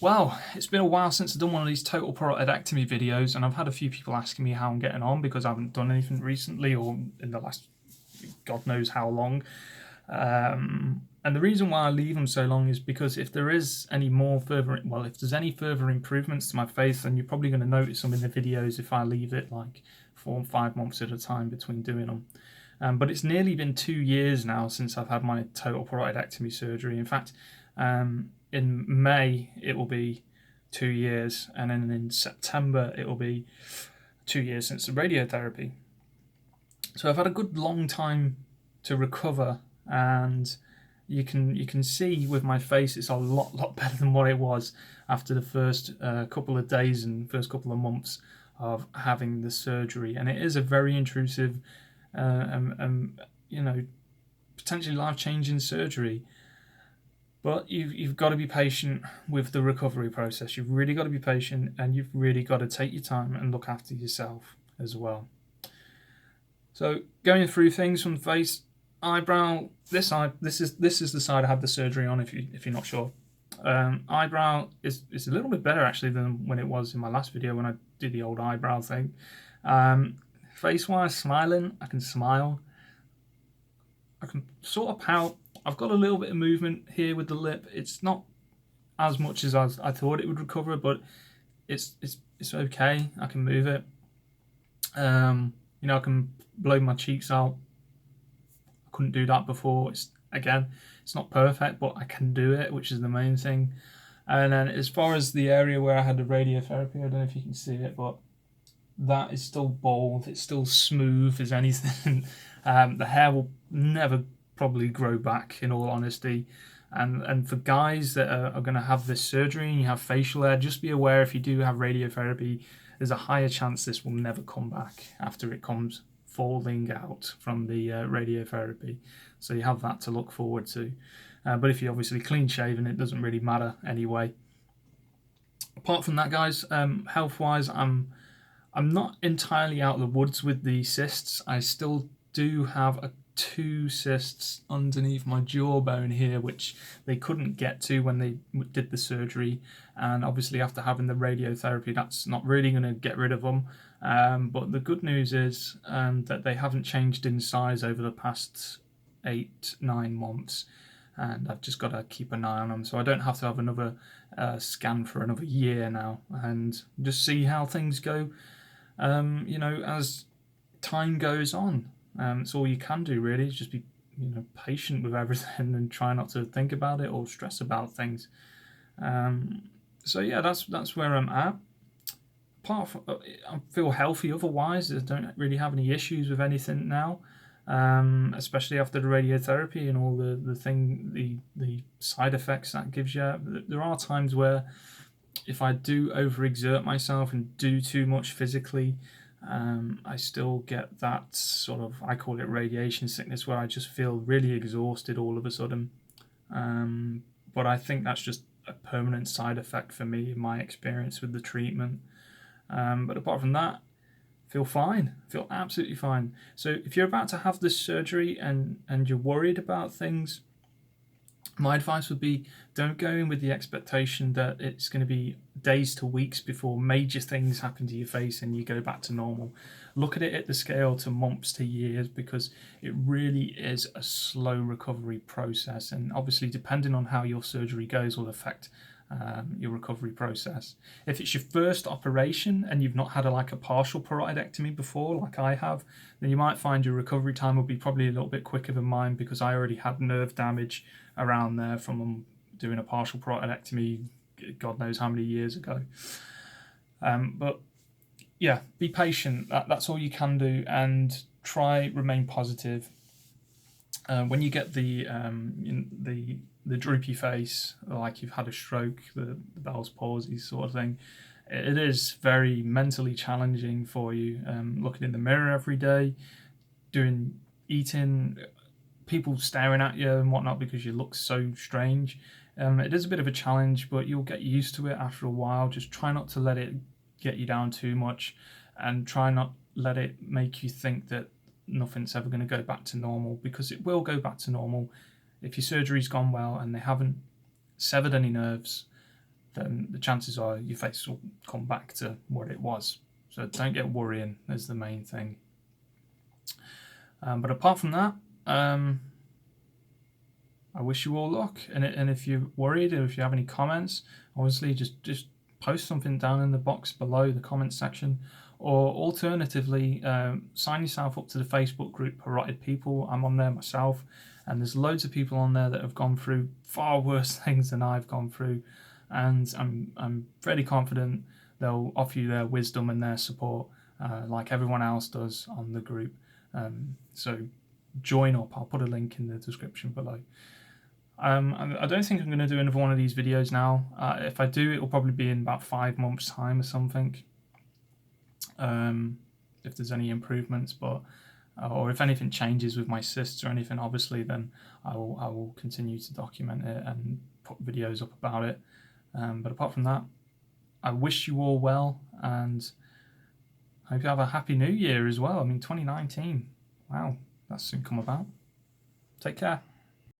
Well, it's been a while since I've done one of these total parotidectomy videos, and I've had a few people asking me how I'm getting on because I haven't done anything recently or in the last God knows how long. And the reason why I leave them so long is because if there is any if there's any further improvements to my face, then you're probably going to notice them in the videos if I leave it like 4 or 5 months at a time between doing them. But it's nearly been 2 years now since I've had my total parotidectomy surgery. In fact, in May it will be 2 years, and then in September it will be 2 years since the radiotherapy. So I've had a good long time to recover, and you can see with my face it's a lot better than what it was after the first couple of days and first couple of months of having the surgery. And it is a very intrusive, potentially life-changing surgery. But you've got to be patient with the recovery process. You've really got to be patient, and you've really got to take your time and look after yourself as well. So going through things from the face, eyebrow. This is the side I had the surgery on. If you're not sure, eyebrow is a little bit better actually than when it was in my last video when I did the old eyebrow thing. Face wise, smiling. I can smile. I can sort of pout. I've got a little bit of movement here with the lip. It's not as much as I thought it would recover, but it's okay. I can move it. I can blow my cheeks out. I couldn't do that before. It's not perfect, but I can do it, which is the main thing. And then as far as the area where I had the radiotherapy, I don't know if you can see it, but that is still bald. It's still smooth as anything. The hair will never probably grow back, in all honesty. And for guys that are going to have this surgery and you have facial hair, just be aware if you do have radiotherapy, there's a higher chance this will never come back after it comes falling out from the radiotherapy. So you have that to look forward to. But if you're obviously clean shaven, it doesn't really matter anyway. Apart from that, guys, health wise, I'm not entirely out of the woods with the cysts. I still do have two cysts underneath my jawbone here, which they couldn't get to when they did the surgery. And obviously after having the radiotherapy, that's not really going to get rid of them. But the good news is that they haven't changed in size over the past 8-9 months. And I've just got to keep an eye on them, so I don't have to have another scan for another year now, and just see how things go. As time goes on. It's all you can do really, is just be patient with everything and try not to think about it or stress about things. So yeah, that's where I'm at. Apart from, I feel healthy otherwise. I don't really have any issues with anything now, especially after the radiotherapy and all the side effects that gives you. There are times where if I do overexert myself and do too much physically, I still get that sort of, I call it radiation sickness, where I just feel really exhausted all of a sudden. But I think that's just a permanent side effect for me in my experience with the treatment. But apart from that, feel fine, feel absolutely fine. So if you're about to have this surgery and you're worried about things, my advice would be, don't go in with the expectation that it's going to be days to weeks before major things happen to your face and you go back to normal. Look at it at the scale to months to years, because it really is a slow recovery process, and obviously depending on how your surgery goes will affect your recovery process. If it's your first operation and you've not had a partial parotidectomy before, like I have, then you might find your recovery time will be probably a little bit quicker than mine, because I already had nerve damage around there from doing a partial parotidectomy God knows how many years ago. But yeah, be patient. That's all you can do, and try remain positive. When you get the droopy face, like you've had a stroke, the Bell's palsy sort of thing, it is very mentally challenging for you. Looking in the mirror every day, eating, people staring at you and whatnot because you look so strange. It is a bit of a challenge, but you'll get used to it after a while. Just try not to let it get you down too much, and try not let it make you think that nothing's ever going to go back to normal, because it will go back to normal. If your surgery's gone well and they haven't severed any nerves, then the chances are your face will come back to what it was. So don't get worrying is the main thing. But apart from that, I wish you all luck. And if you're worried, or if you have any comments, obviously just post something down in the box below the comment section. Or alternatively, sign yourself up to the Facebook group Parotted People. I'm on there myself, and there's loads of people on there that have gone through far worse things than I've gone through, and I'm fairly confident they'll offer you their wisdom and their support, like everyone else does on the group. So join up. I'll put a link in the description below. I don't think I'm going to do another one of these videos now. If I do, it will probably be in about 5 months' time or something. If there's any improvements, but or if anything changes with my cysts or anything, obviously, then I will continue to document it and put videos up about it. But apart from that, I wish you all well, and I hope you have a happy new year as well. I mean, 2019, wow, that's soon come about. Take care.